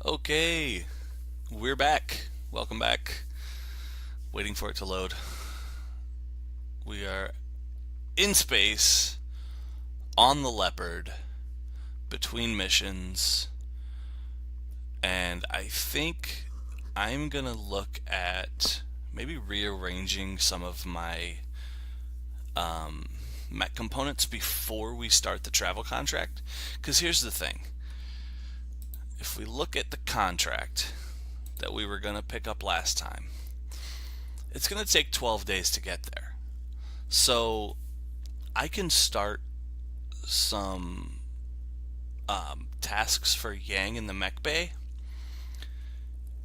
Okay, we're back. Welcome back. Waiting for it to load. We are in space, on the Leopard, between missions, and I think I'm gonna look at maybe rearranging some of my mech components before we start the travel contract. Because here's the thing, if we look at the contract that we were gonna pick up last time, it's gonna take 12 days to get there. So I can start some tasks for Yang in the mech bay,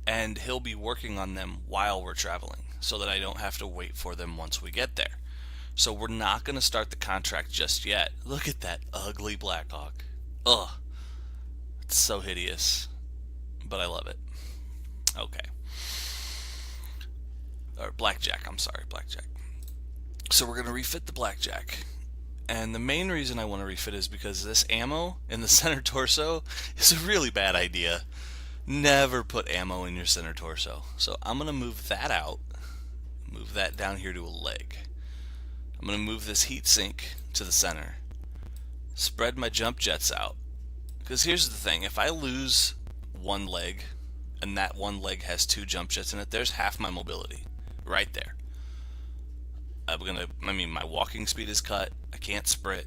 and he'll be working on them while we're traveling so that I don't have to wait for them once we get there. So we're not going to start the contract just yet. Look at that ugly Blackhawk. Ugh. It's so hideous. But I love it. Okay. Or Blackjack, I'm sorry, Blackjack. So we're going to refit the Blackjack. And the main reason I want to refit is because this ammo in the center torso is a really bad idea. Never put ammo in your center torso. So I'm going to move that out. Move that down here to a leg. I'm going to move this heat sink to the center. Spread my jump jets out. Because here's the thing, if I lose one leg, and that one leg has two jump jets in it, there's half my mobility. Right there. My walking speed is cut, I can't sprint,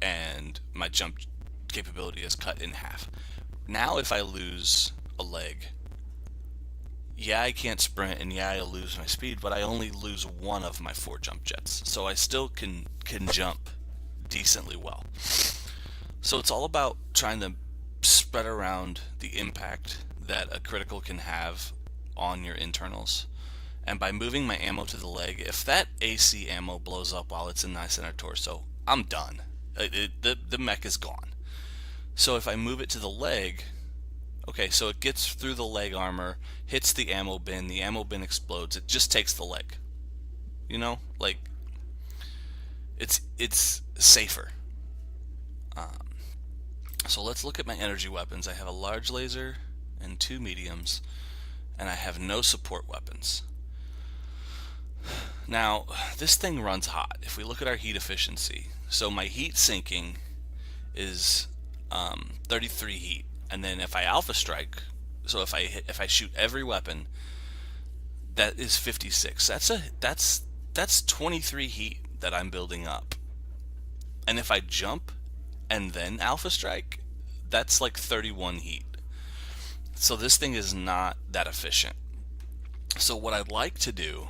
and my jump capability is cut in half. Now if I lose a leg, yeah, I can't sprint, and yeah, I lose my speed, but I only lose one of my 4 jump jets. So I still can jump decently well. So it's all about trying to spread around the impact that a critical can have on your internals. And by moving my ammo to the leg, if that AC ammo blows up while it's in my center torso, I'm done. The mech is gone. So if I move it to the leg, okay, so it gets through the leg armor, hits the ammo bin explodes, it just takes the leg. You know, like, it's safer. So let's look at my energy weapons. I have a large laser and 2 mediums, and I have no support weapons. Now, this thing runs hot. If we look at our heat efficiency, so my heat sinking is 33 heat, and then if I alpha strike, so if I shoot every weapon, that is 56. That's 23 heat that I'm building up. And if I jump and then alpha strike, that's like 31 heat. So this thing is not that efficient. So what I'd like to do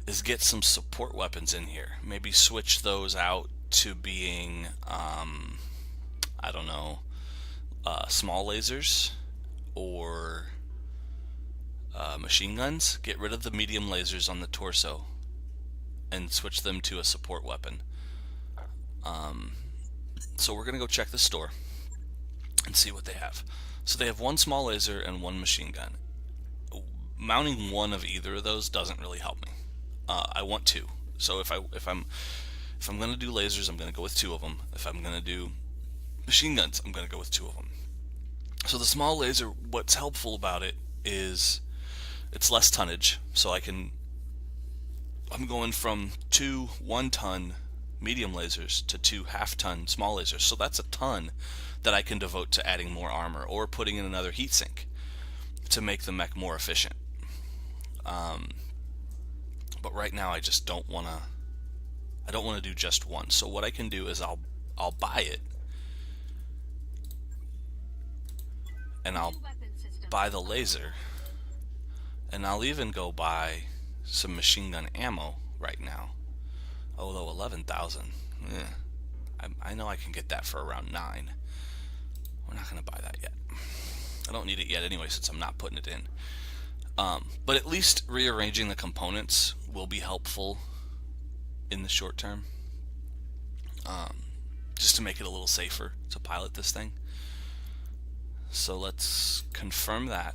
is get some support weapons in here. Maybe switch those out to being, I don't know, small lasers or machine guns. Get rid of the medium lasers on the torso and switch them to a support weapon. So we're going to go check the store and see what they have. So they have 1 small laser and 1 machine gun. Mounting one of either of those doesn't really help me. I want 2. So if I'm going to do lasers, I'm going to go with 2 of them. If I'm going to do machine guns, I'm going to go with 2 of them. So the small laser, what's helpful about it is it's less tonnage. So I'm going from 2 1-ton medium lasers to 2 half-ton small lasers. So that's a ton that I can devote to adding more armor or putting in another heatsink to make the mech more efficient. But right now I just don't want to do just one. So what I can do is I'll buy it, and I'll buy the laser, and I'll even go buy some machine gun ammo right now. Although 11,000, I know I can get that for around 9. We're not going to buy that yet. I don't need it yet anyway since I'm not putting it in. But at least rearranging the components will be helpful in the short term, just to make it a little safer to pilot this thing. So let's confirm that.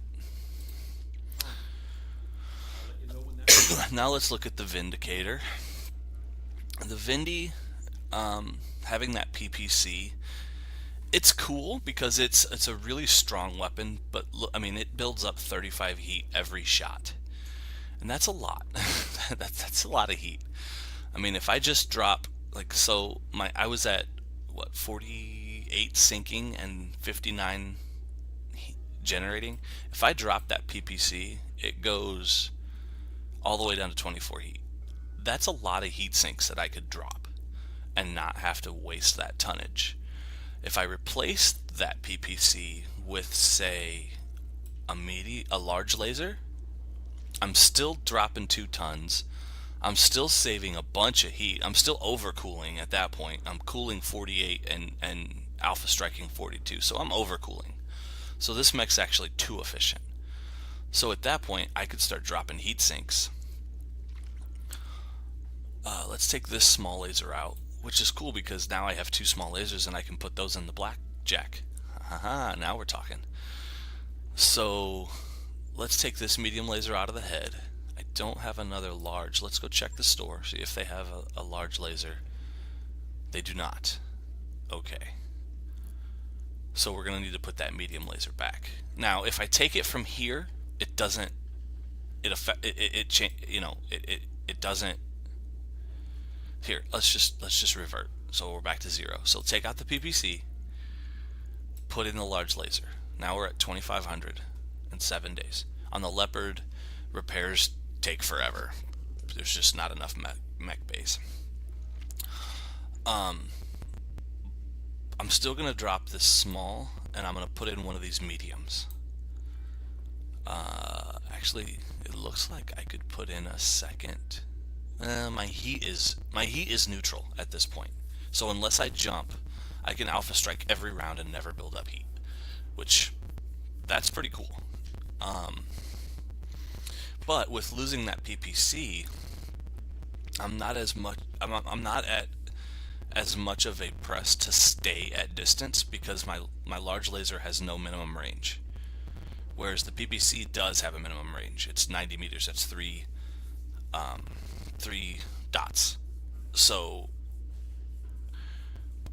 Now let's look at the Vindicator. The Vindy, having that PPC It's cool because it's a really strong weapon, but look, I mean, it builds up 35 heat every shot, and that's a lot. That's a lot of heat. I mean, if I just drop like so, my I was at what 48 sinking and 59 generating. If I drop that PPC, it goes all the way down to 24 heat. That's a lot of heat sinks that I could drop and not have to waste that tonnage. If I replace that PPC with, say, a large laser, I'm still dropping 2 tons. I'm still saving a bunch of heat. I'm still overcooling at that point. I'm cooling 48 and alpha striking 42, so I'm overcooling. So this mech's actually too efficient. So at that point, I could start dropping heat sinks. Let's take this small laser out, which is cool because now I have 2 small lasers and I can put those in the blackjack. Haha, now we're talking. So let's take this medium laser out of the head. I don't have another large. Let's go check the store, see if they have a large laser. They do not. Okay. So we're going to need to put that medium laser back. Now, if I take it from here, it doesn't. It doesn't. Here, let's just revert. So we're back to 0. So take out the PPC, put in the large laser. Now we're at 2,500 in 7 days. On the Leopard, repairs take forever. There's just not enough mech base. I'm still gonna drop this small, and I'm gonna put in one of these mediums. Actually, it looks like I could put in a second. My heat is neutral at this point. So unless I jump, I can alpha strike every round and never build up heat, which that's pretty cool. But with losing that PPC, I'm not at as much of a press to stay at distance because my large laser has no minimum range, whereas the PPC does have a minimum range. It's 90 meters. That's three dots. So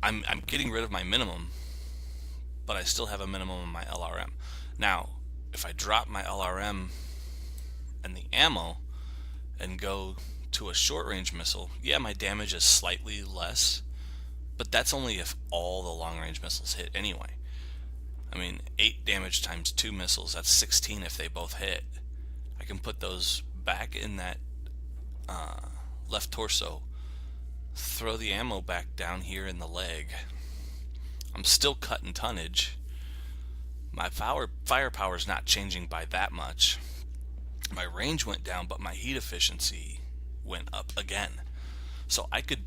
I'm getting rid of my minimum, but I still have a minimum on my LRM. Now, if I drop my LRM and the ammo and go to a short range missile, yeah, my damage is slightly less, but that's only if all the long range missiles hit anyway. I mean, 8 damage times 2 missiles, that's 16 if they both hit. I can put those back in that left torso, throw the ammo back down here in the leg. I'm still cutting tonnage. My firepower is not changing by that much. My range went down, but my heat efficiency went up again. So I could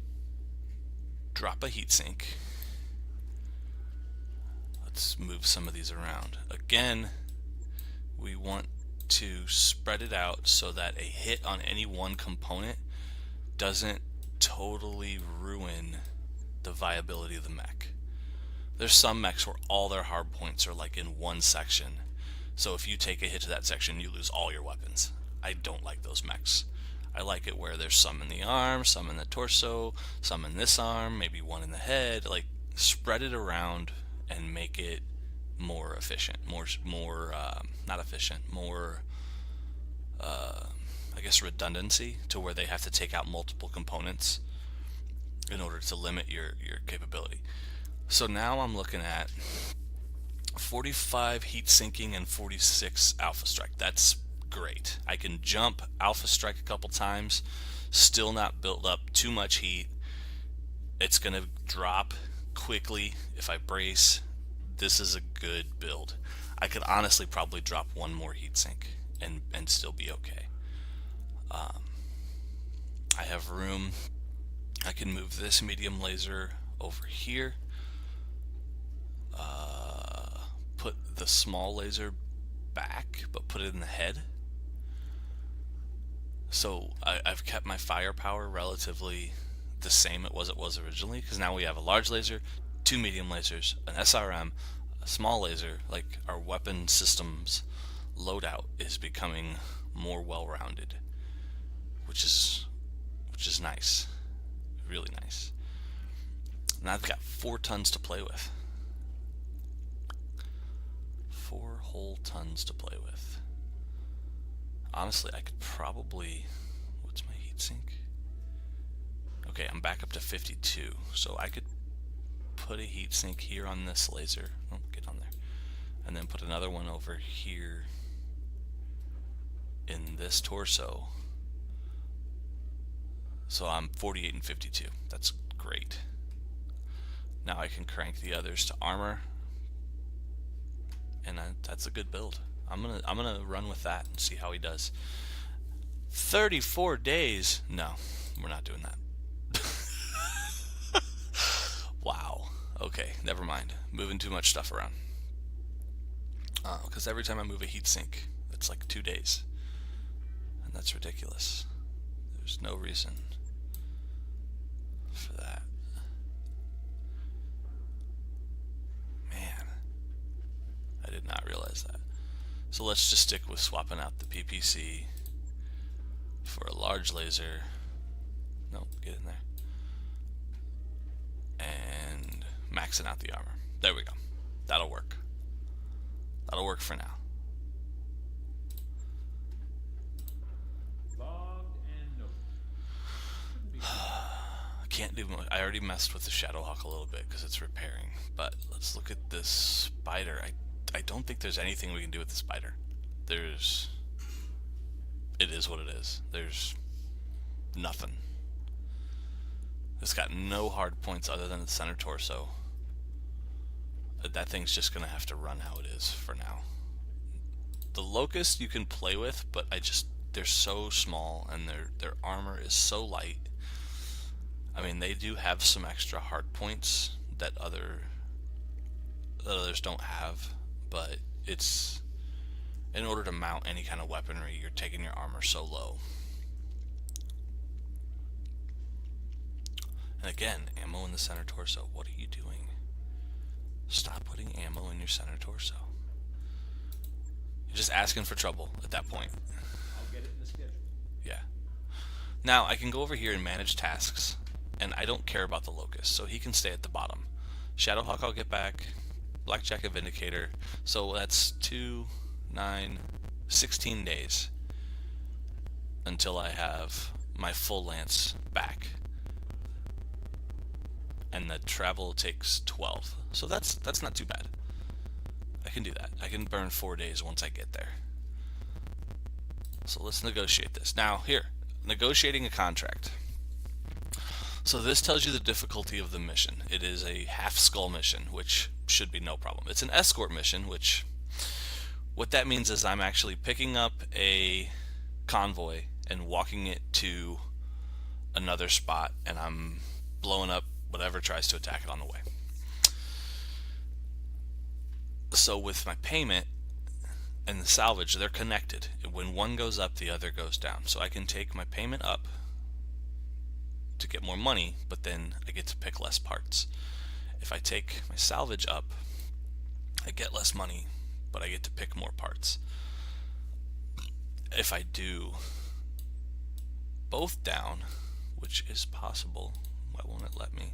drop a heat sink. Let's move some of these around. Again, we want to spread it out so that a hit on any one component doesn't totally ruin the viability of the mech. There's some mechs where all their hard points are like in one section. So if you take a hit to that section, you lose all your weapons. I don't like those mechs. I like it where there's some in the arm, some in the torso, some in this arm, maybe one in the head. Like, spread it around and make it more efficient, not efficient, more, I guess, redundancy, to where they have to take out multiple components in order to limit your capability. So now I'm looking at 45 heat sinking and 46 alpha strike. That's great. I can jump alpha strike a couple times, still not build up too much heat. It's going to drop quickly if I brace. This is a good build. I could honestly probably drop one more heat sink and still be okay. I have room. I can move this medium laser over here. Put the small laser back, but put it in the head. So I've kept my firepower relatively the same it was originally, because now we have a large laser, 2 medium lasers, an SRM, a small laser. Like, our weapon systems loadout is becoming more well-rounded, which is nice, really nice. And I've got 4 tons to play with. 4 whole tons to play with. Honestly, I could probably... What's my heatsink? Okay, I'm back up to 52, so I could put a heatsink here on this laser. Oh, get on there. And then put another one over here in this torso. So I'm 48 and 52. That's great. Now I can crank the others to armor, and that's a good build. I'm gonna run with that and see how he does. 34 days? No, we're not doing that. Wow. Okay, never mind. Moving too much stuff around. Because every time I move a heatsink, it's like 2 days, and that's ridiculous. There's no reason for that. Man, I did not realize that. So let's just stick with swapping out the PPC for a large laser. Nope, get in there. And maxing out the armor. There we go. That'll work. That'll work for now. I can't do much. I already messed with the Shadowhawk a little bit because it's repairing. But let's look at this spider. I don't think there's anything we can do with the spider. It is what it is. There's nothing. It's got no hard points other than the center torso. That thing's just gonna have to run how it is for now. The Locust you can play with, but they're so small and their armor is so light. I mean, they do have some extra hard points that others don't have, but it's in order to mount any kind of weaponry, you're taking your armor so low. And again, ammo in the center torso. What are you doing? Stop putting ammo in your center torso. You're just asking for trouble at that point. I'll get it in the schedule. Yeah. Now, I can go over here and manage tasks, and I don't care about the Locust, so he can stay at the bottom. Shadowhawk I'll get back. Blackjack and Vindicator. So that's 2, 9, 16 days until I have my full lance back. And the travel takes 12. So that's not too bad. I can do that. I can burn 4 days once I get there. So let's negotiate this. Now, here, negotiating a contract. So this tells you the difficulty of the mission. It is a half skull mission, which should be no problem. It's an escort mission, which what that means is I'm actually picking up a convoy and walking it to another spot, and I'm blowing up whatever tries to attack it on the way. So with my payment and the salvage, they're connected. When one goes up, the other goes down. So I can take my payment up to get more money, but then I get to pick less parts. If I take my salvage up, I get less money, but I get to pick more parts. If I do both down, which is possible, why won't it let me?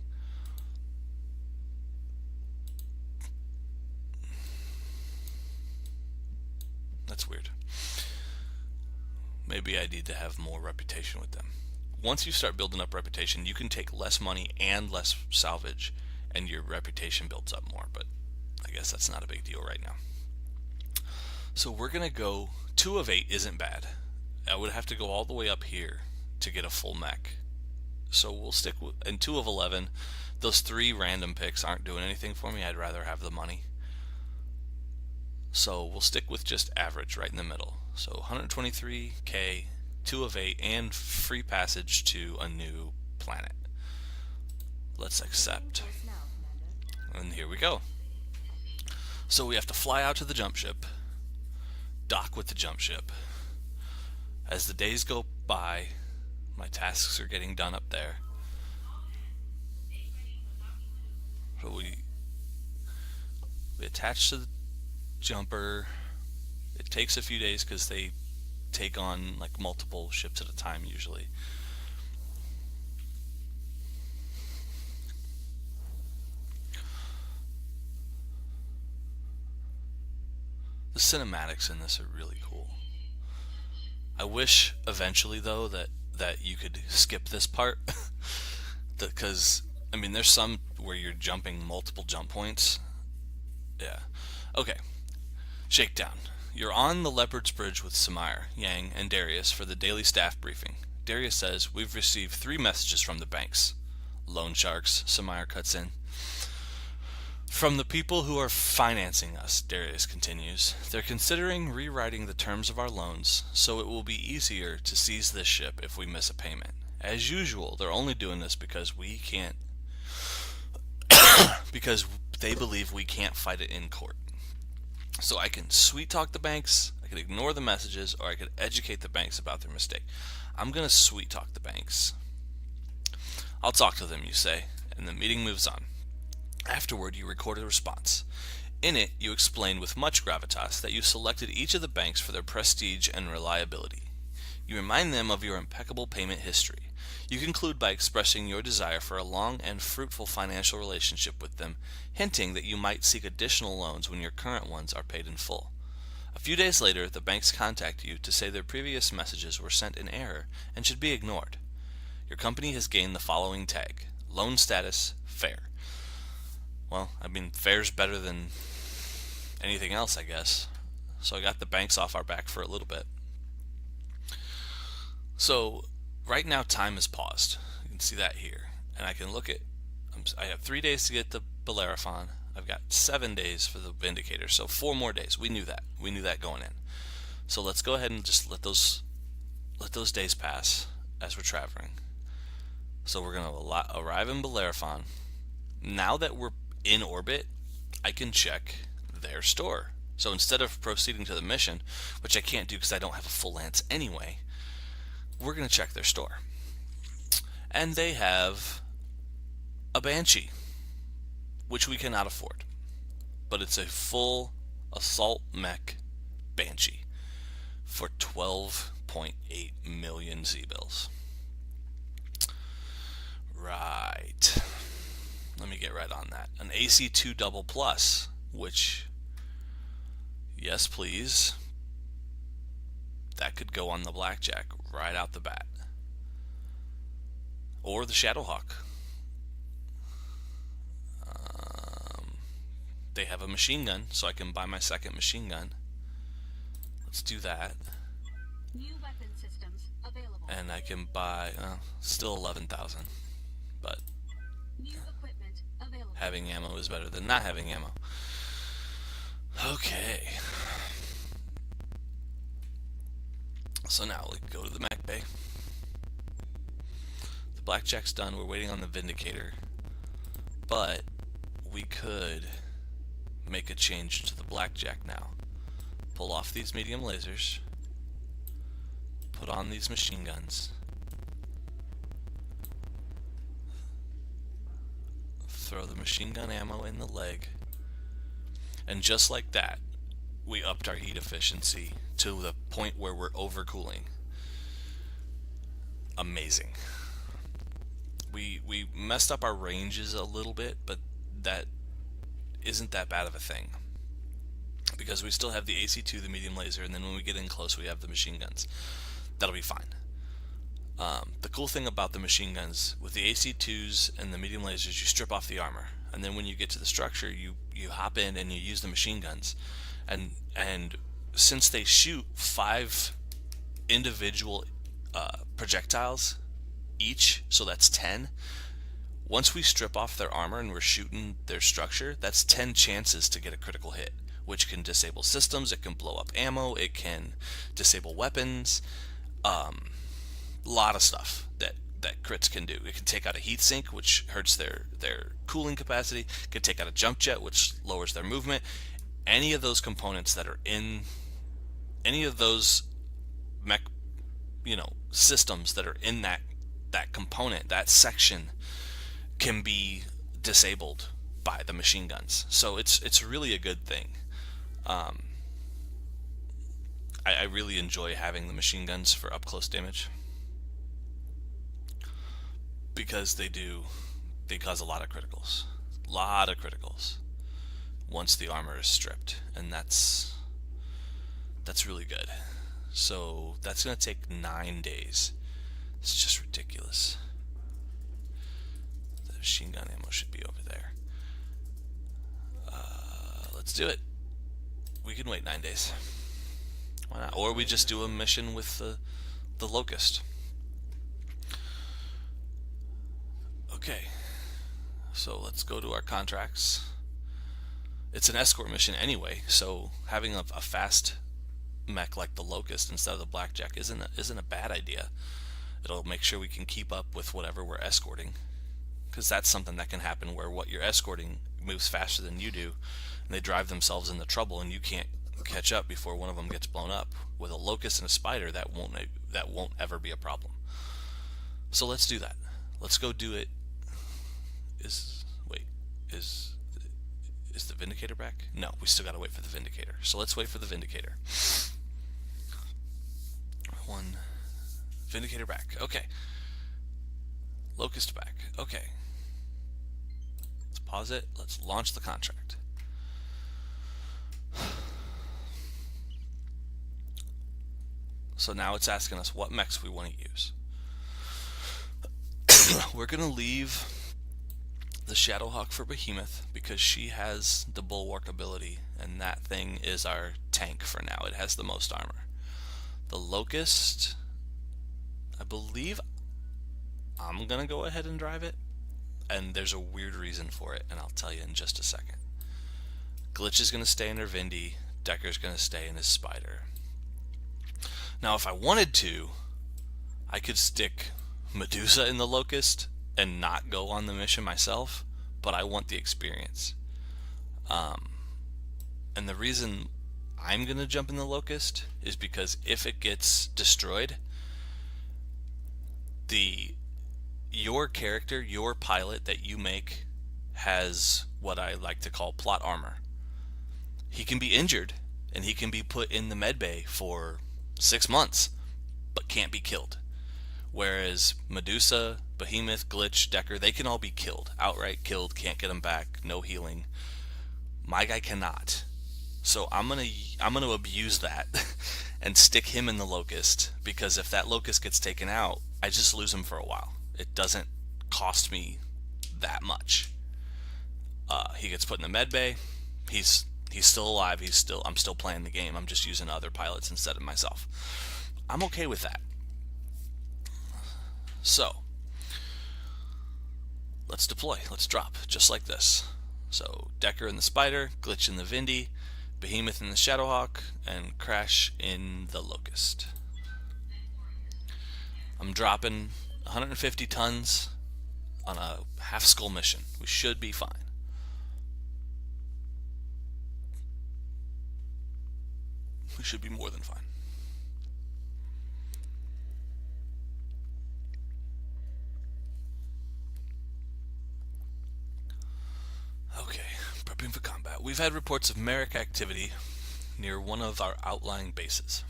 That's weird. Maybe I need to have more reputation with them. Once you start building up reputation, you can take less money and less salvage, and your reputation builds up more, but I guess that's not a big deal right now. So we're going to go 2 of 8 isn't bad. I would have to go all the way up here to get a full mech. So we'll stick with, and 2 of 11, those 3 random picks aren't doing anything for me. I'd rather have the money. So we'll stick with just average right in the middle. So 123k, 2 of 8, and free passage to a new planet. Let's accept. And here we go. So we have to fly out to the jump ship, dock with the jump ship. As the days go by, my tasks are getting done up there. So we attach to the jumper. It takes a few days because they take on like multiple ships at a time usually. The cinematics in this are really cool. I wish eventually though that you could skip this part because I mean there's some where you're jumping multiple jump points. Yeah. Okay. Shakedown. You're on the Leopard's Bridge with Samire, Yang, and Darius for the daily staff briefing. Darius says, "We've received 3 messages from the banks." Loan sharks, Samire cuts in. "From the people who are financing us," Darius continues. "They're considering rewriting the terms of our loans, so it will be easier to seize this ship if we miss a payment. As usual, they're only doing this because we can't, because they believe we can't fight it in court. So I can sweet talk the banks, I could ignore the messages, or I could educate the banks about their mistake. I'm going to sweet talk the banks." "I'll talk to them," you say, and the meeting moves on. Afterward, you record a response. In it, you explain with much gravitas that you selected each of the banks for their prestige and reliability. You remind them of your impeccable payment history. You conclude by expressing your desire for a long and fruitful financial relationship with them, hinting that you might seek additional loans when your current ones are paid in full. A few days later, the banks contact you to say their previous messages were sent in error and should be ignored. Your company has gained the following tag: loan status, fair. Well, I mean, fair's better than anything else, I guess. So I got the banks off our back for a little bit. So right now time is paused. You can see that here. And I can look at, I have 3 days to get the Bellerophon. I've got 7 days for the Vindicator. So 4 more days. We knew that. We knew that going in. So let's go ahead and just let those days pass as we're traveling. So we're going to arrive in Bellerophon. Now that we're in orbit, I can check their store. So instead of proceeding to the mission, which I can't do because I don't have a full lance anyway, we're going to check their store. And they have a Banshee, which we cannot afford. But it's a full assault mech Banshee for 12.8 million Z-bills. Right. Let me get right on that. An AC2 double plus, which, yes please, that could go on the Blackjack right out the bat. Or the Shadowhawk. They have a machine gun, so I can buy my second machine gun. Let's do that. New weapon systems available. And I can buy, still 11,000, but New equipment available. having ammo is better than not having ammo. Okay. So now we go to the mech bay. The Blackjack's done. We're waiting on the Vindicator. But we could make a change to the Blackjack now. Pull off these medium lasers. Put on these machine guns. Throw the machine gun ammo in the leg. And just like that, we upped our heat efficiency to the point where we're overcooling. Amazing. We messed up our ranges a little bit, but that isn't that bad of a thing. Because we still have the AC2, the medium laser, and then when we get in close we have the machine guns. That'll be fine. The cool thing about the machine guns, with the AC2s and the medium lasers, you strip off the armor. And then when you get to the structure, you hop in and you use the machine guns. And since they shoot 5 individual projectiles each, so that's 10. Once we strip off their armor and we're shooting their structure, that's 10 chances to get a critical hit, which can disable systems, it can blow up ammo, it can disable weapons, lot of stuff that crits can do. It can take out a heat sink, which hurts their cooling capacity. It can take out a jump jet, which lowers their movement. Any of those components that are in any of those mech, systems that are in that component, that section, can be disabled by the machine guns. So it's really a good thing. I really enjoy having the machine guns for up close damage, because they cause a lot of criticals once the armor is stripped, and that's That's really good. So that's going to take 9 days. It's just ridiculous. The machine gun ammo should be over there. Let's do it. We can wait 9 days. Why not? Or we just do a mission with the Locust. Okay. So let's go to our contracts. It's an escort mission anyway, so having a fast mech like the Locust instead of the Blackjack isn't a bad idea. It'll make sure we can keep up with whatever we're escorting, because that's something that can happen where what you're escorting moves faster than you do, and they drive themselves into trouble, and you can't catch up before one of them gets blown up. With a Locust and a Spider, that won't ever be a problem. So let's do that. Let's go do it. Is the Vindicator back? No, we still gotta wait for the Vindicator. So let's wait for the Vindicator. One Vindicator back. Okay. Locust back. Okay. Let's pause it. Let's launch the contract. So now it's asking us what mechs we want to use. We're going to leave the Shadowhawk for Behemoth because she has the Bulwark ability, and that thing is our tank for now. It has the most armor. The Locust, I believe I'm going to go ahead and drive it, and there's a weird reason for it, and I'll tell you in just a second. Glitch is going to stay in her Vindy, Decker's going to stay in his Spider. Now if I wanted to, I could stick Medusa in the Locust and not go on the mission myself, but I want the experience. And the reason I'm going to jump in the Locust is because if it gets destroyed, your character, your pilot that you make, has what I like to call plot armor. He can be injured and he can be put in the medbay for 6 months, but can't be killed. Whereas Medusa, Behemoth, Glitch, Decker, they can all be killed. Outright killed, can't get them back, no healing. My guy cannot. So I'm gonna abuse that and stick him in the Locust, because if that Locust gets taken out, I just lose him for a while. It doesn't cost me that much. He gets put in the medbay. He's still alive. I'm still playing the game. I'm just using other pilots instead of myself. I'm okay with that. So let's deploy. Let's drop just like this. So Decker in the Spider, Glitch in the Vindy, Behemoth in the Shadowhawk, and Crash in the Locust. I'm dropping 150 tons on a half skull mission. We should be fine. We should be more than fine. Okay, prepping for combat. We've had reports of Merrick activity near one of our outlying bases.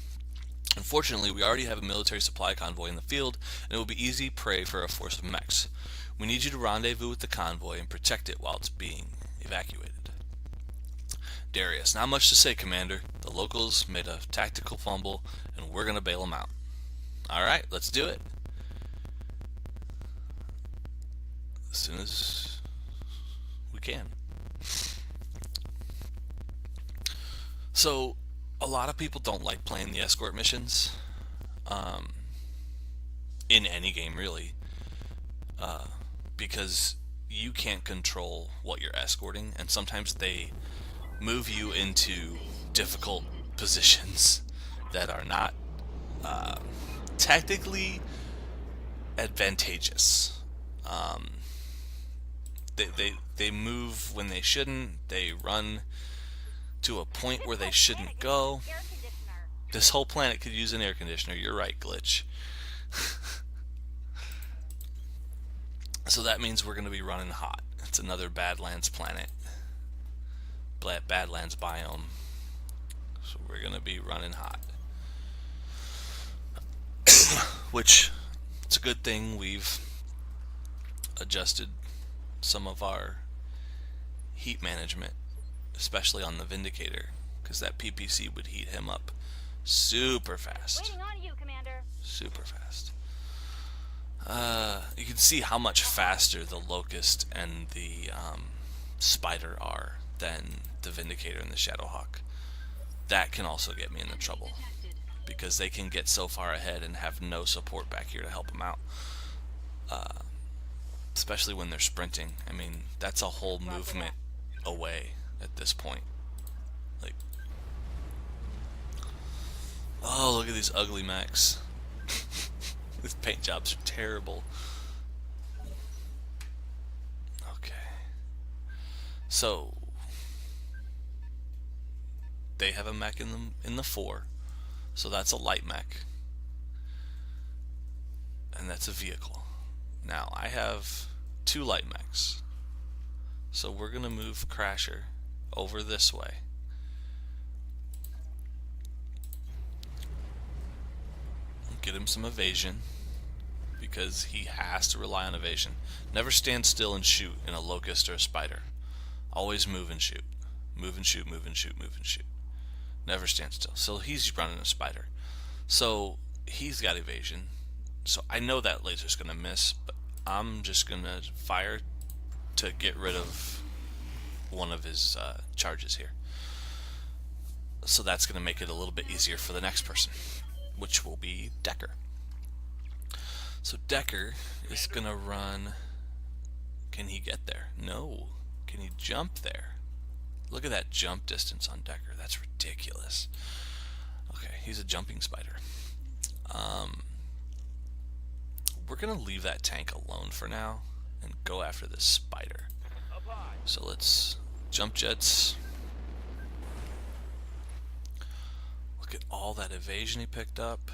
Unfortunately, we already have a military supply convoy in the field, and it will be easy prey for a force of mechs. We need you to rendezvous with the convoy and protect it while it's being evacuated. Darius, not much to say, Commander. The locals made a tactical fumble, and we're going to bail them out. Alright, let's do it. As soon as we can. So, a lot of people don't like playing the escort missions. In any game, really. Because you can't control what you're escorting, and sometimes they move you into difficult positions that are not tactically advantageous. They move when they shouldn't. They run to a point where they shouldn't go. This whole planet could use an air conditioner. You're right, Glitch. So that means we're going to be running hot. It's another Badlands planet. Badlands biome. So we're going to be running hot. Which, it's a good thing we've adjusted some of our heat management, especially on the Vindicator, because that PPC would heat him up Super fast. Waiting on you, Commander. Super fast. You can see how much faster the Locust and the Spider are than the Vindicator and the Shadowhawk. That can also get me into trouble, because they can get so far ahead and have no support back here to help them out. Especially when they're sprinting. I mean, that's a whole movement away at this point. Like, oh, look at these ugly mechs. These paint jobs are terrible. Okay. So they have a mech in the 4. So that's a light mech. And that's a vehicle. Now I have 2 light mechs. So we're gonna move Crasher over this way. Get him some evasion, because he has to rely on evasion. Never stand still and shoot in a Locust or a Spider. Always move and shoot. Move and shoot, move and shoot, move and shoot. Never stand still. So he's running a Spider. So he's got evasion. So I know that laser's going to miss, but I'm just going to fire to get rid of one of his charges here. So that's going to make it a little bit easier for the next person, which will be Decker. So Decker is going to run. Can he get there? No. Can he jump there? Look at that jump distance on Decker. That's ridiculous. Okay, he's a jumping Spider. We're going to leave that tank alone for now and go after this Spider. So let's jump jets. Look at all that evasion he picked up.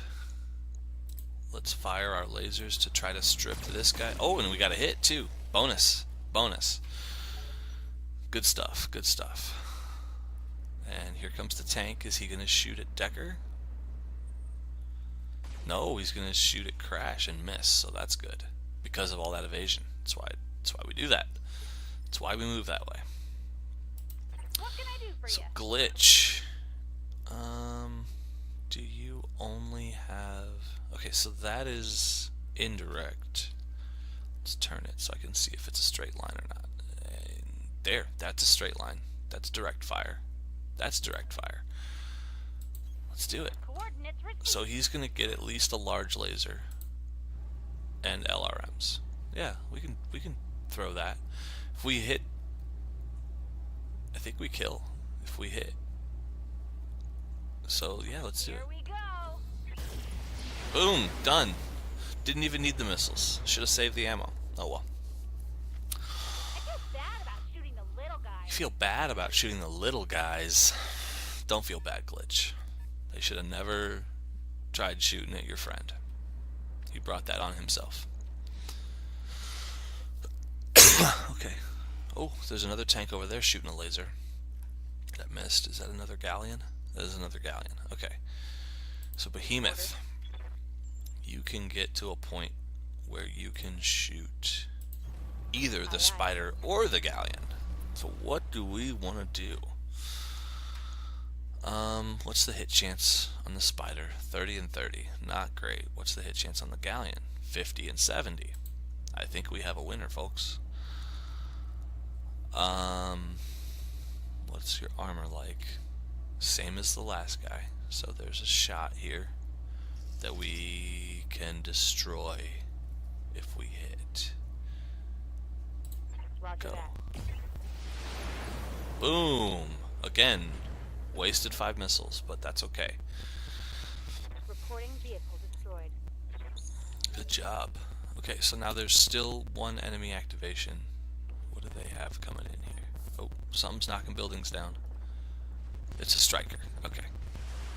Let's fire our lasers to try to strip this guy. Oh, and we got a hit too. Bonus. Bonus. Good stuff. Good stuff. And here comes the tank. Is he going to shoot at Decker? No, he's going to shoot at Crash and miss. So that's good, because of all that evasion. That's why we do that. That's why we move that way. What can I do for So you? glitch. Do you only have... Okay, so that is indirect. Let's turn it so I can see if it's a straight line or not. And there, that's a straight line. That's direct fire. That's direct fire. Let's do it. Coordinates received. So he's gonna get at least a large laser and LRMs. Yeah, we can throw that. If we hit, I think we kill if we hit. So yeah, let's do it. Here we go. Boom, done. Didn't even need the missiles. Should have saved the ammo. Oh well. I feel bad about shooting the little You guy. feel bad about shooting the little guys. Don't feel bad, Glitch. They should have never tried shooting at your friend. He brought that on himself. Okay. Oh, there's another tank over there shooting a laser. That missed. Is that another galleon? That is another galleon. Okay. So Behemoth, you can get to a point where you can shoot either the Spider or the galleon. So what do we want to do? What's the hit chance on the Spider? 30 and 30. Not great. What's the hit chance on the galleon? 50 and 70. I think we have a winner, folks. What's your armor like? Same as the last guy. So there's a shot here that we can destroy if we hit. Roger Go. that. Boom! Again, wasted 5 missiles, but that's okay. Reporting vehicle destroyed. Good job. Okay, so now there's still one enemy activation. What do they have coming in here? Oh, something's knocking buildings down. It's a striker. Okay.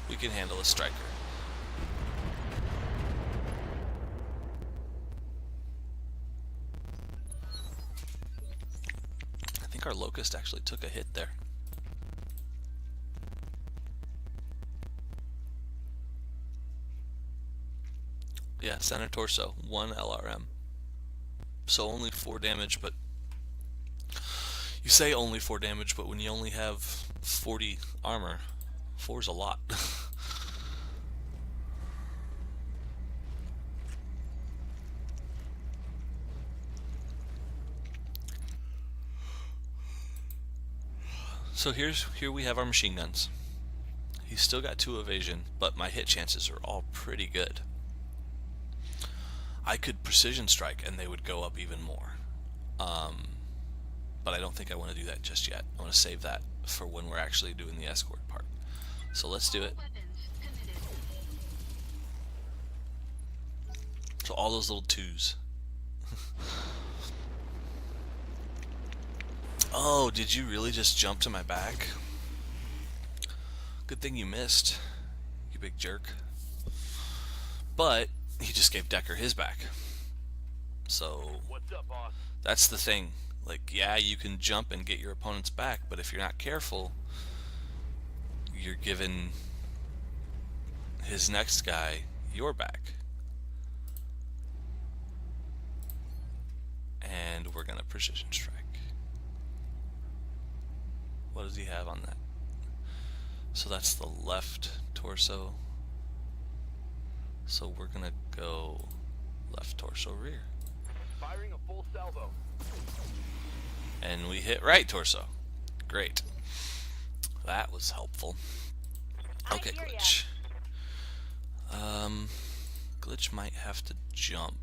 We can handle a striker. I think our Locust actually took a hit there. Yeah, center torso, 1 LRM. So only 4 damage, but you say only 4 damage, but when you only have 40 armor, 4's a lot. So here we have our machine guns. He's still got 2 evasion, but my hit chances are all pretty good. I could precision strike and they would go up even more. But I don't think I want to do that just yet. I want to save that for when we're actually doing the escort part. So let's do it. Weapons committed. So all those little 2s. Oh, did you really just jump to my back? Good thing you missed, you big jerk. But he just gave Decker his back. So What's up, boss? that's the thing. Like, yeah, you can jump and get your opponent's back, but if you're not careful, you're giving his next guy your back. And we're gonna precision strike. What does he have on that? So that's the left torso. So we're gonna go left torso rear. Firing a full salvo. And we hit right torso. Great. That was helpful. Okay, I hear ya. Glitch. Glitch might have to jump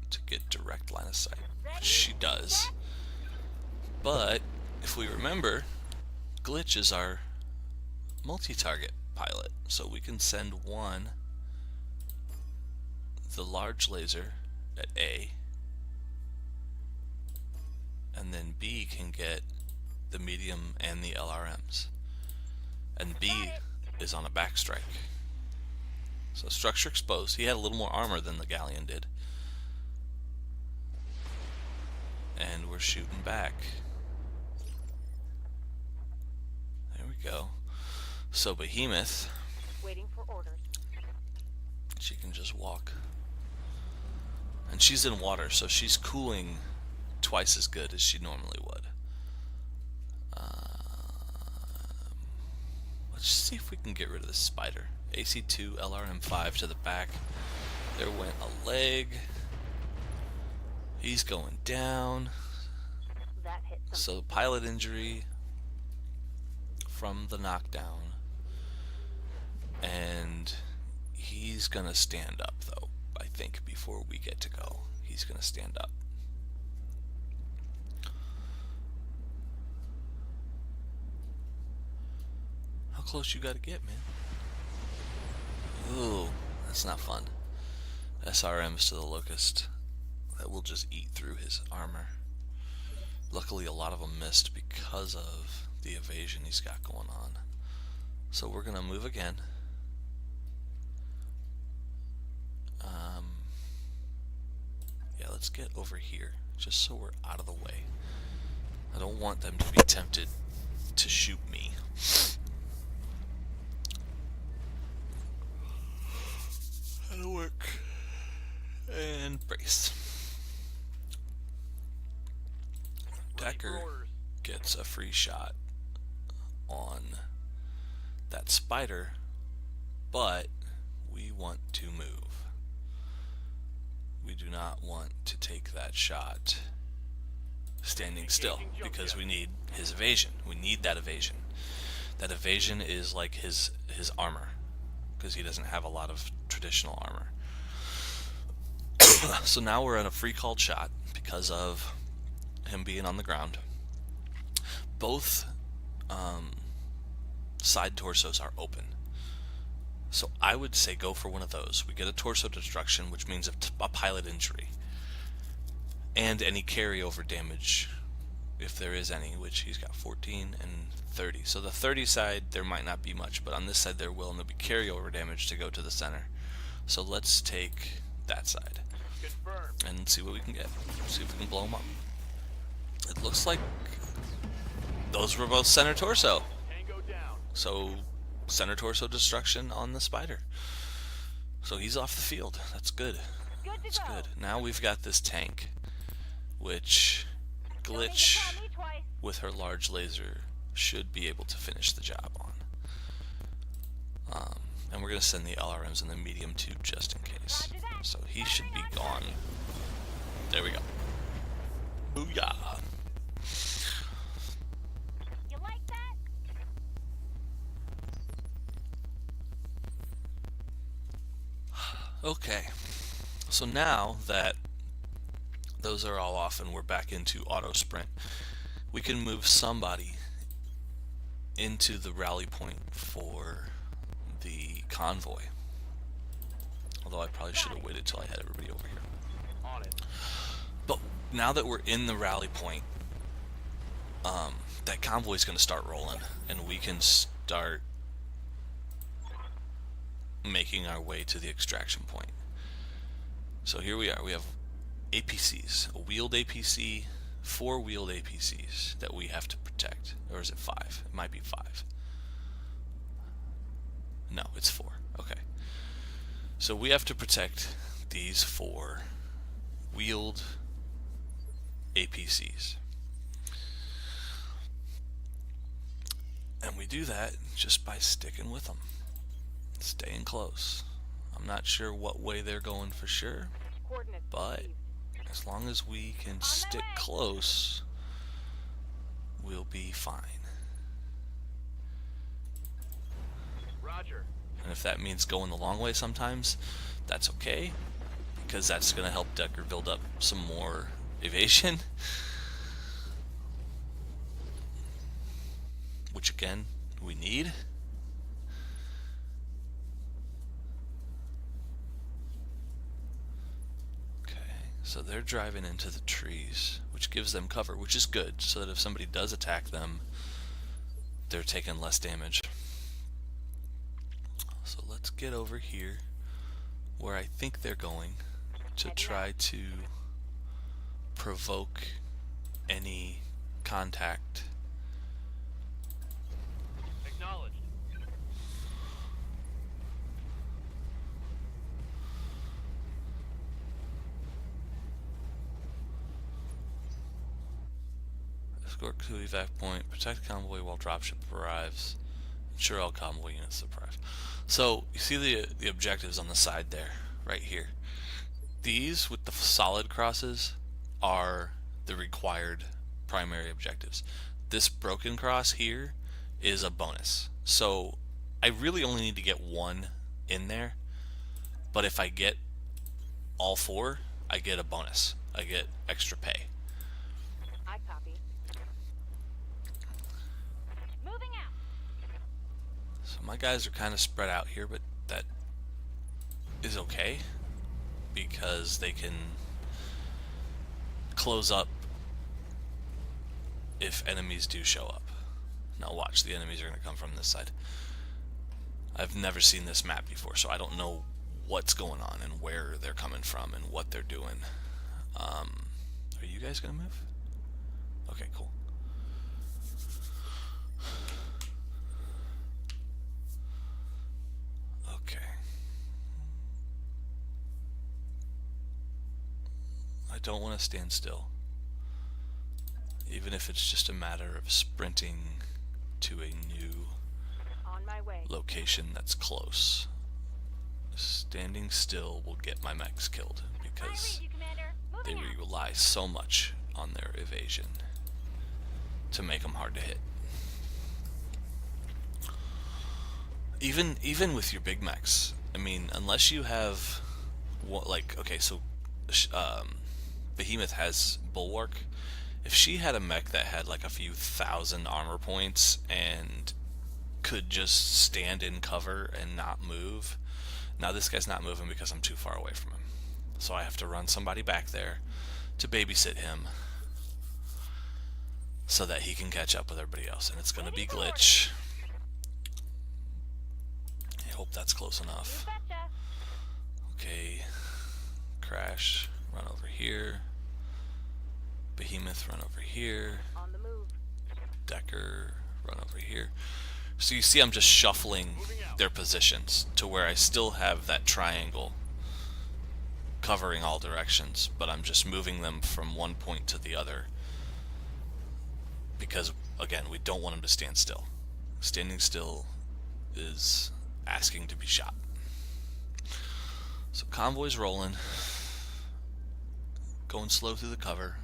to get direct line of sight, which she does. But if we remember, Glitch is our multi-target pilot, so we can send one, the large laser at A, and then B can get the medium and the LRMs, and B is on a backstrike. So structure exposed. He had a little more armor than the Galleon did, and we're shooting back. There we go. So Behemoth, Waiting for orders. she can just walk. And she's in water, so she's cooling twice as good as she normally would. Let's see if we can get rid of this spider. AC2, LRM5 to the back. There went a leg. He's going down. That hit some. So pilot injury from the knockdown. And he's gonna stand up though, I think, before we get to go. He's gonna stand up. How close you gotta get, man? Ooh, that's not fun. SRMs to the Locust. That will just eat through his armor. Luckily a lot of them missed because of the evasion he's got going on. So we're gonna move again. Yeah, let's get over here, just so we're out of the way. I don't want them to be tempted to shoot me. That'll work. And brace. Ready for Decker orders. gets a free shot on that spider, but we want to move. We do not want to take that shot standing still because we need his evasion. We need that evasion. That evasion is like his armor, because he doesn't have a lot of traditional armor. So now we're at a free called shot because of him being on the ground. Both side torsos are open. So I would say go for one of those. We get a torso destruction, which means a pilot injury. And any carryover damage, if there is any, which he's got 14 and 30. So the 30 side, there might not be much, but on this side there will, and there'll be carryover damage to go to the center. So let's take that side Confirmed. and see what we can get. See if we can blow him up. It looks like those were both center torso. Tango down. So center torso destruction on the spider. So he's off the field. That's good. Good to That's go. good. Now we've got this tank, which Don't need to Glitch tell me twice. with her large laser should be able to finish the job on. And we're going to send the LRMs in the medium too, just in case. Roger that. So he should be gone. There we go. Booyah. You like that? Okay, so now that those are all off and we're back into auto sprint, we can move somebody into the rally point for the convoy. Although I probably should have waited till I had everybody over here. On it. But now that we're in the rally point, that convoy is going to start rolling, and we can start making our way to the extraction point. So here we are. We have APCs, a wheeled APC, 4 wheeled APCs that we have to protect. Or is it 5? It might be 5. No, it's 4. Okay. So we have to protect these 4 wheeled APCs. And we do that just by sticking with them, staying close. I'm not sure what way they're going for sure, Coordinates but received. as long as we can stick close, we'll be fine. Roger. And if that means going the long way sometimes, that's okay, because that's going to help Decker build up some more evasion. Which again, we need. Okay, so they're driving into the trees, which gives them cover, which is good, so that if somebody does attack them, they're taking less damage. So let's get over here where I think they're going to try to provoke any contact. Acknowledged. Escort to evac point, protect convoy while dropship arrives, ensure all convoy units arrive. So you see the objectives on the side there, right here. These with the solid crosses are the required primary objectives. This broken cross here is a bonus. So I really only need to get 1 in there, but if I get all 4, I get a bonus. I get extra pay. I copy. Moving out. So my guys are kind of spread out here, but that is okay because they can close up if enemies do show up. Now watch, the enemies are going to come from this side. I've never seen this map before, so I don't know what's going on and where they're coming from and what they're doing. Are you guys going to move? Okay, cool. Okay. I don't want to stand still. Even if it's just a matter of sprinting to a new On my way. location that's close. Standing still will get my mechs killed I because read you, Commander. they Moving out. rely so much on their evasion to make them hard to hit. Even with your big mechs, I mean, unless you have what, like, okay, so Behemoth has Bulwark. If she had a mech that had like a few thousand armor points and could just stand in cover and not move. Now this guy's not moving because I'm too far away from him. So I have to run somebody back there to babysit him so that he can catch up with everybody else. And it's going to be glitch. I hope that's close You enough. betcha. Okay. Crash. Run over here. Behemoth, run over here. On the move. Decker, run over here. So you see I'm just shuffling their positions to where I still have that triangle covering all directions, but I'm just moving them from one point to the other because, again, we don't want them to stand still. Standing still is asking to be shot. So convoy's rolling, going slow through the cover.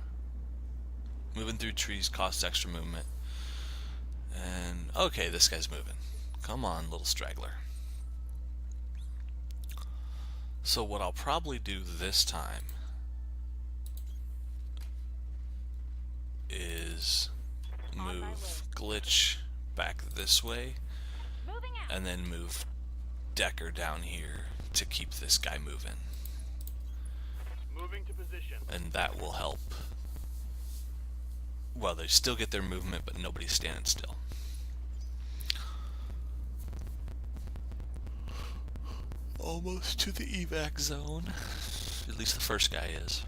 Moving through trees costs extra movement. And, okay, this guy's moving. Come on, little straggler. So what I'll probably do this time is move glitch back this way Moving out. and then move Decker down here to keep this guy moving, Moving to position. and that will help. Well, they still get their movement, but nobody's standing still. Almost to the evac zone. At least the first guy is.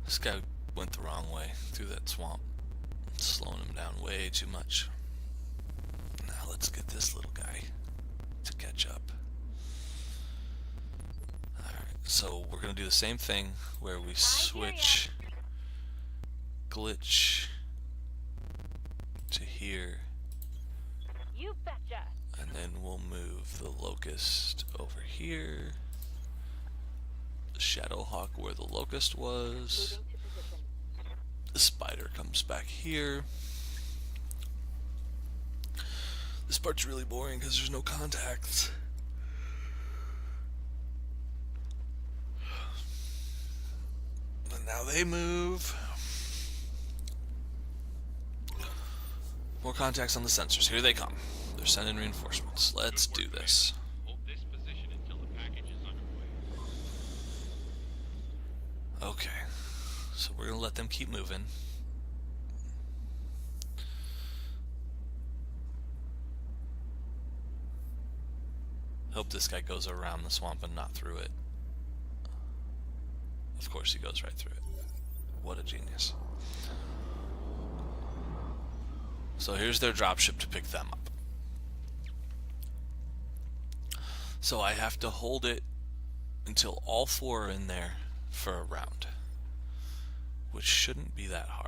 This guy went the wrong way through that swamp, slowing him down way too much. Now let's get this little guy to catch up. Alright, so we're going to do the same thing where we switch glitch to here, You betcha. and then we'll move the locust over here. Shadowhawk where the locust was. Moving to position. The spider comes back here. This part's really boring because there's no contacts. And now they move. More contacts on the sensors. Here they come. They're sending reinforcements. Let's do this. Hold this position until the package is underway. Okay. So we're going to let them keep moving. Hope this guy goes around the swamp and not through it. Of course he goes right through it. What a genius. So here's their dropship to pick them up. So I have to hold it until all four are in there for a round, which shouldn't be that hard.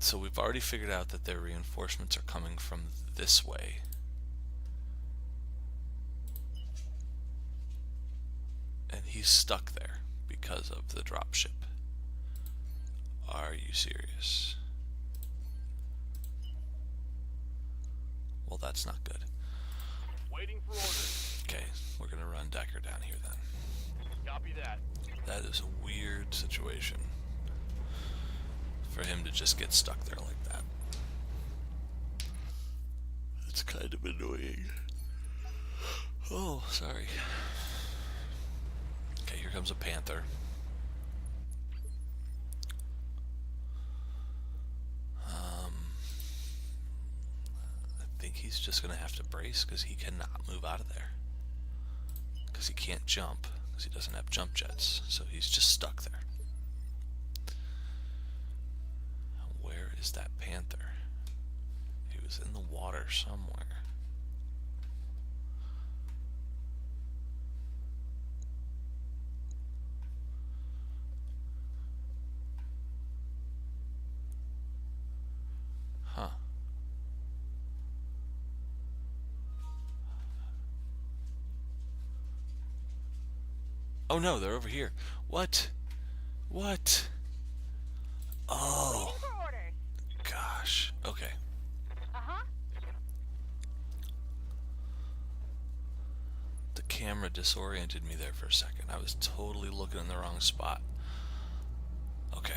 So we've already figured out that their reinforcements are coming from this way. And he's stuck there because of the dropship. Are you serious? Well, that's not good. Waiting for orders. Okay, we're gonna run Decker down here then. Copy that. That is a weird situation for him to just get stuck there like that. It's kind of annoying. Oh, sorry. Okay, here comes a panther. I think he's just gonna have to brace because he cannot move out of there. Because he can't jump, because he doesn't have jump jets, so he's just stuck there. Where is that panther? He was in the water somewhere. Huh. Oh no, they're over here. What? What? Oh, Waiting for orders. gosh. Okay. Uh-huh. The camera disoriented me there for a second. I was totally looking in the wrong spot. Okay.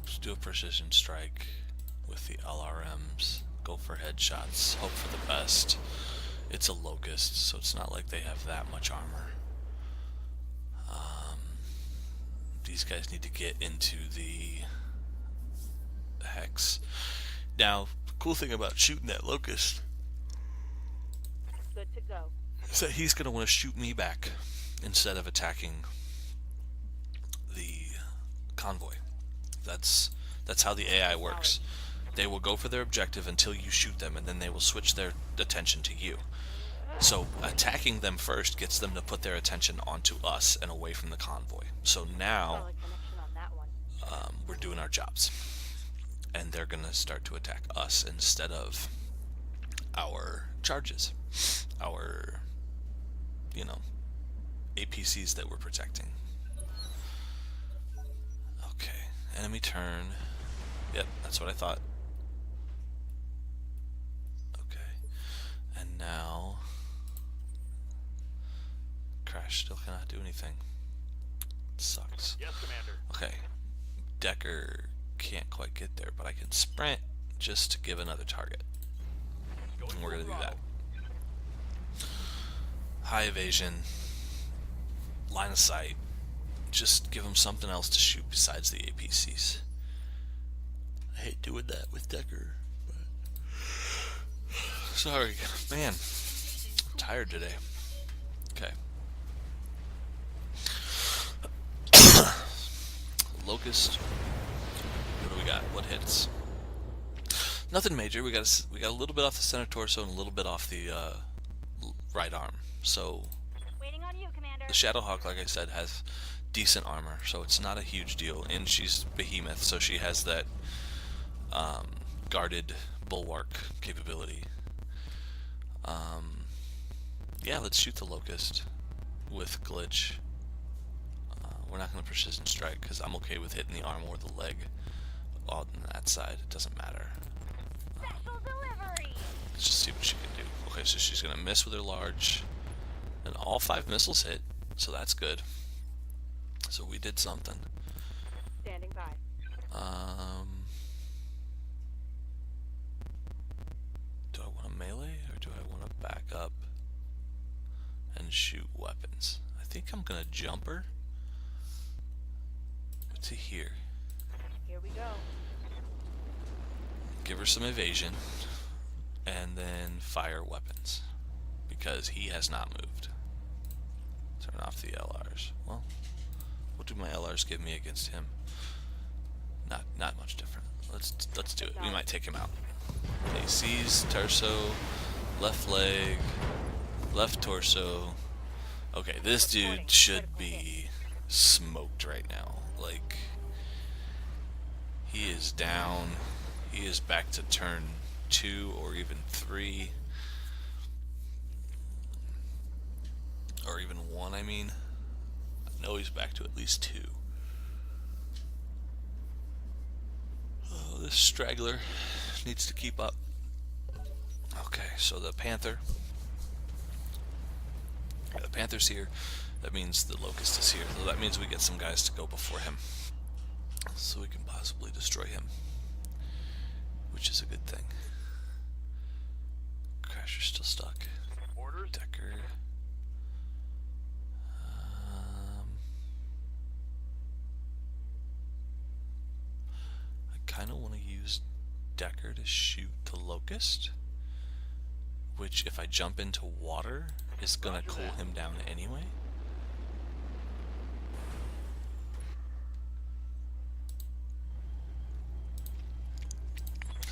Let's do a precision strike with the LRMs. Go for headshots. Hope for the best. It's a locust, so it's not like they have that much armor. These guys need to get into the hex. Now, the cool thing about shooting that locust Good to go. is that he's going to want to shoot me back instead of attacking the convoy. That's how the AI works. They will go for their objective until you shoot them, and then they will switch their attention to you. So attacking them first gets them to put their attention onto us and away from the convoy. So now Solid connection on that one. we're doing our jobs, and they're going to start to attack us instead of our charges, our, APCs that we're protecting. Okay, enemy turn. Yep, that's what I thought. Okay. And now... Crash still cannot do anything. Sucks. Yes, Commander. Okay. Decker can't quite get there, but I can sprint just to give another target. Going And we're going to full do that. throttle. High evasion. Line of sight. Just give him something else to shoot besides the APCs. I hate doing that with Decker. But... Sorry. Man. I'm tired today. Okay. Locust. What do we got? What hits? Nothing major. We got a little bit off the center torso and a little bit off the right arm. So Waiting on you, Commander. the Shadowhawk, like I said, has decent armor, so it's not a huge deal. And she's behemoth, so she has that guarded bulwark capability. Yeah, let's shoot the Locust with glitch. We're not going to precision strike because I'm okay with hitting the arm or the leg on that side. It doesn't matter. Special delivery. Let's just see what she can do. Okay, so she's going to miss with her large. And all 5 missiles hit, so that's good. So we did something. Standing by. Do I want to melee or do I want to back up and shoot weapons? I think I'm going to jump her to here. Here we go. Give her some evasion and then fire weapons because he has not moved. Turn off the LRs. Well, what do my LRs give me against him? Not much different. Let's do it. We might take him out. ACs, torso, left leg, left torso. Okay, this dude should be smoked right now. Like, he is down. He is back to turn 2 or even 3. Or even 1, I mean. I know he's back to at least 2. Oh, this straggler needs to keep up. Okay, so the Panther. Yeah, the Panther's here. That means the Locust is here. So that means we get some guys to go before him. So we can possibly destroy him. Which is a good thing. Crasher's still stuck. Orders. Decker. I kind of want to use Decker to shoot the Locust. Which, if I jump into water, is going to cool him down anyway.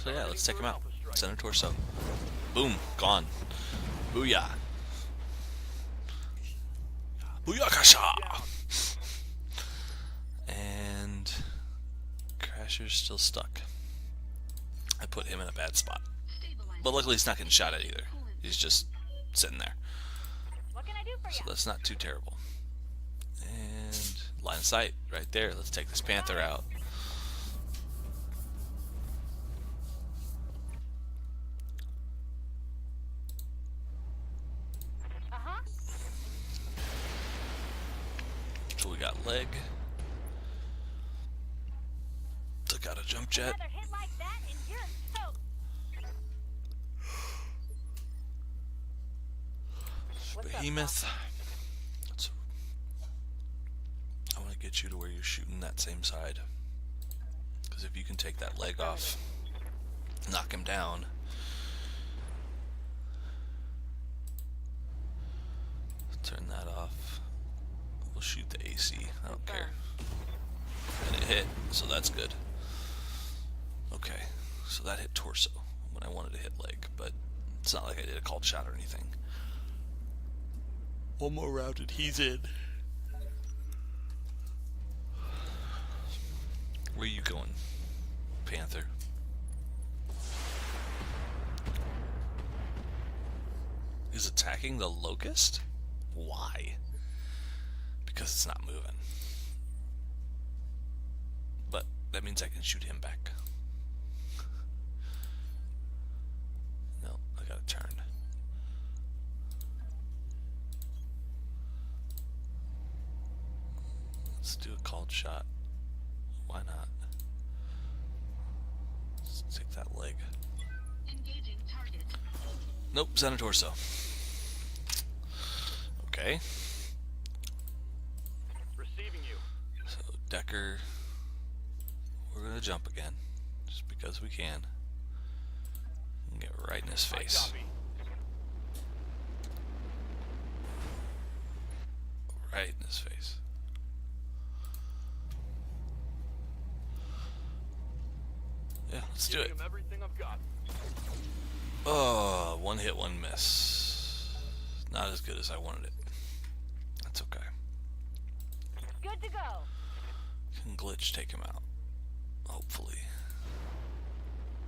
So yeah, let's take him out. Center torso. Boom. Gone. Booyah. Booyakasha! And Crasher's still stuck. I put him in a bad spot. But luckily he's not getting shot at either. He's just sitting there. What can I do for So you? that's not too terrible. And line of sight right there. Let's take this Panther out. Uh-huh. So we got leg. Took out a jump jet. Another hit like that and you're soaked. What's up, Behemoth. I want to get you to where you're shooting that same side. Because if you can take that leg off, knock him down. Turn that off. We'll shoot the AC. I don't care. And it hit, so that's good. Okay, so that hit torso when I wanted to hit leg, but it's not like I did a called shot or anything. One more round and he's in. Where you going, Panther? He's attacking the Locust? Why? Because it's not moving. But that means I can shoot him back. turn. Let's do a called shot. Why not? Let's take that leg. Engaging target. Nope, center torso. Okay. Receiving you. So Decker, we're gonna jump again, just because we can. And get right in his I face. copy. Right in his face. Yeah, let's do Giving it. him everything I've got. Oh, one hit, one miss. Not as good as I wanted it. That's okay. Good to go. Can glitch take him out. Hopefully.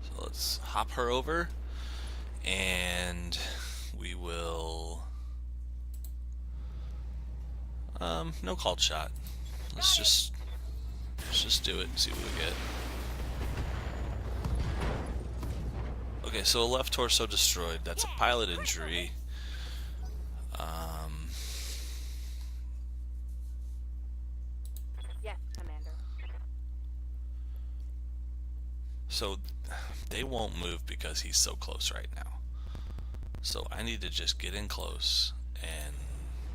So let's hop her over. And we will... no called shot. Let's just do it and see what we get. Okay, so left torso destroyed. That's a pilot injury. Yes, Commander. So they won't move because he's so close right now. So I need to just get in close and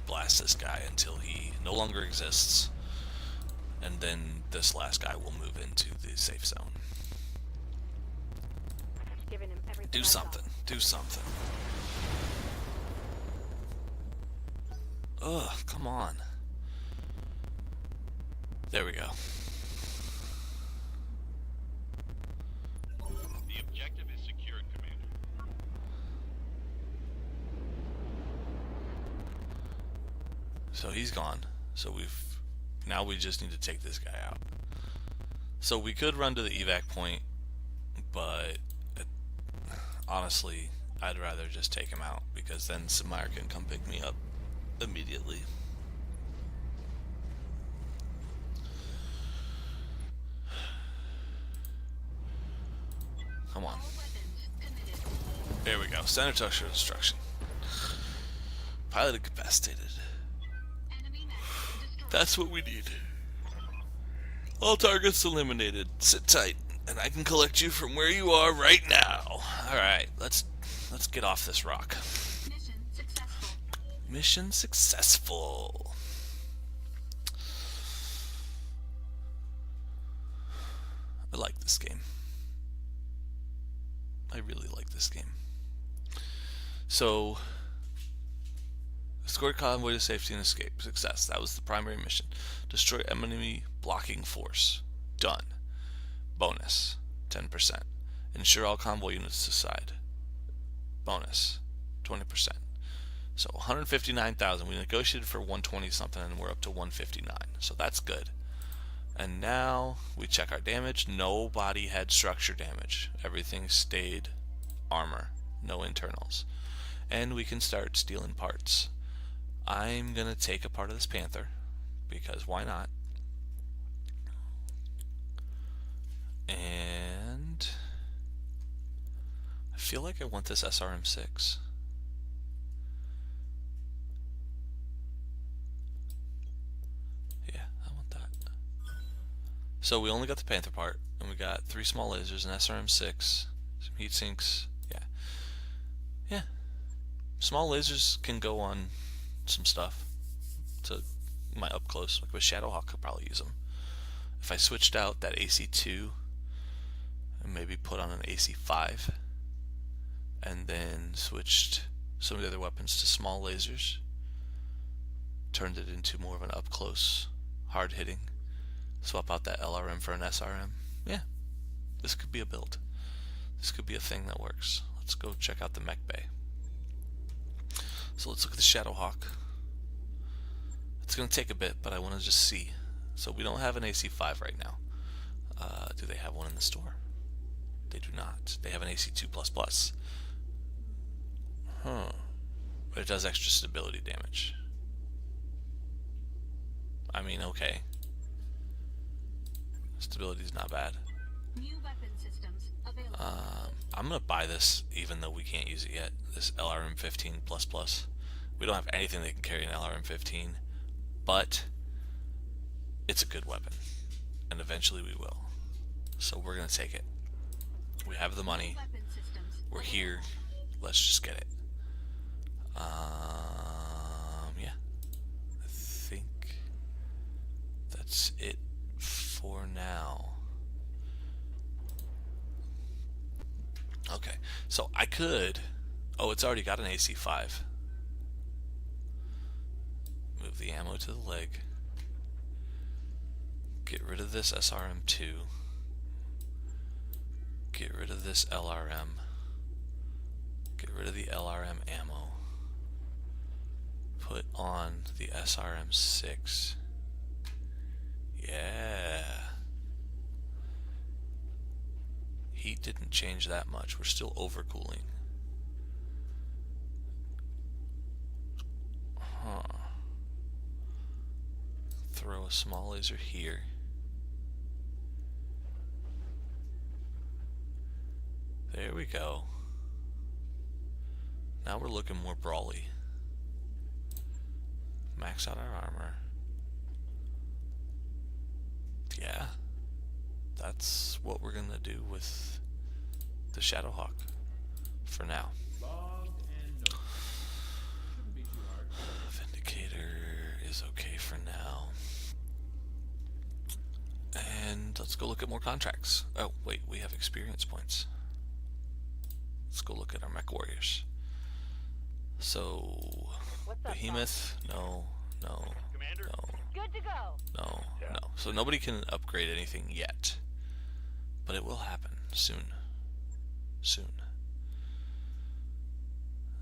blast this guy until he no longer exists. And then this last guy will move into the safe zone. Giving him everything Do I've something. Do something. Ugh, come on. There we go. The objective is secured, Commander. So he's gone. So now we just need to take this guy out. So we could run to the evac point, but honestly, I'd rather just take him out because then Samire can come pick me up immediately. Come on. All weapons committed. There we go. Center torso destruction. Pilot incapacitated. Enemy mech destroyed. That's what we need. All targets eliminated. Sit tight, and I can collect you from where you are right now. Alright, let's get off this rock. Mission successful. Mission successful. I like this game. I really like this game. So, escort convoy to safety and escape. Success. That was the primary mission. Destroy enemy blocking force. Done. Bonus. 10%. Ensure all convoy units to side. Bonus. 20%. So 159,000. We negotiated for 120 something and we're up to 159. So that's good. And now we check our damage. Nobody had structure damage. Everything stayed armor. No internals. And we can start stealing parts. I'm going to take a part of this Panther because why not? And I feel like I want this SRM-6. Yeah, I want that. So we only got the Panther part, and we got 3 small lasers, an SRM-6, some heat sinks. Yeah. Yeah. Small lasers can go on some stuff to my up close. Like with Shadowhawk, I'll probably use them. If I switched out that AC2 and maybe put on an AC5 and then switched some of the other weapons to small lasers, turned it into more of an up close, hard hitting, swap out that LRM for an SRM. Yeah, this could be a build. This could be a thing that works. Let's go check out the mech bay. So let's look at the Shadowhawk. It's going to take a bit, but I want to just see. So we don't have an AC5 right now. Do they have one in the store? They do not. They have an AC2++. Huh. But it does extra stability damage. I mean, okay. Stability's not bad. New weapon systems available. available. I'm gonna buy this even though we can't use it yet. This LRM-15++. We don't have anything that can carry an LRM-15, but it's a good weapon, and eventually we will. So we're gonna take it. We have the money. Weapon systems. We're here. Let's just get it. Yeah. I think that's it for now. Okay, so I could. Oh, it's already got an AC5. Move the ammo to the leg. Get rid of this SRM2. Get rid of this LRM. Get rid of the LRM ammo. Put on the SRM6. Yeah. Heat didn't change that much. We're still overcooling. Huh. Throw a small laser here. There we go. Now we're looking more brawly. Max out our armor. Yeah. That's what we're gonna do with the Shadowhawk for now. Vindicator is okay for now. And let's go look at more contracts. Oh, wait, we have experience points. Let's go look at our mech warriors. So, What's up, Behemoth, no, Commander? Good to go. no. So nobody can upgrade anything yet. But it will happen soon. Soon.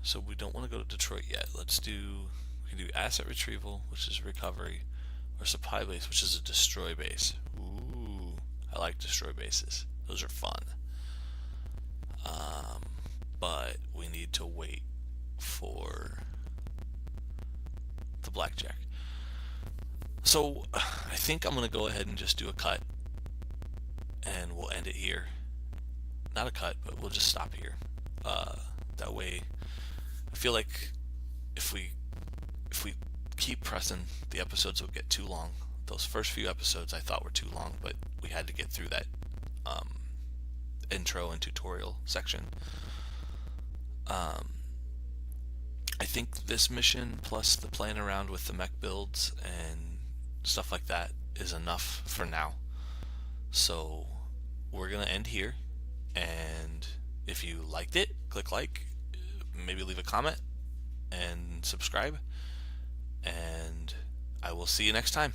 So we don't want to go to Detroit yet. We can do asset retrieval, which is recovery, or supply base, which is a destroy base. Ooh, I like destroy bases. Those are fun. But we need to wait for the blackjack. So I think I'm gonna go ahead and just do a cut, and we'll end it here. Not a cut, but we'll just stop here. That way, I feel like if we keep pressing, the episodes will get too long. Those first few episodes I thought were too long, but we had to get through that intro and tutorial section. I think this mission plus the playing around with the mech builds and stuff like that is enough for now. So we're gonna end here, and if you liked it, click like, maybe leave a comment and subscribe, and I will see you next time.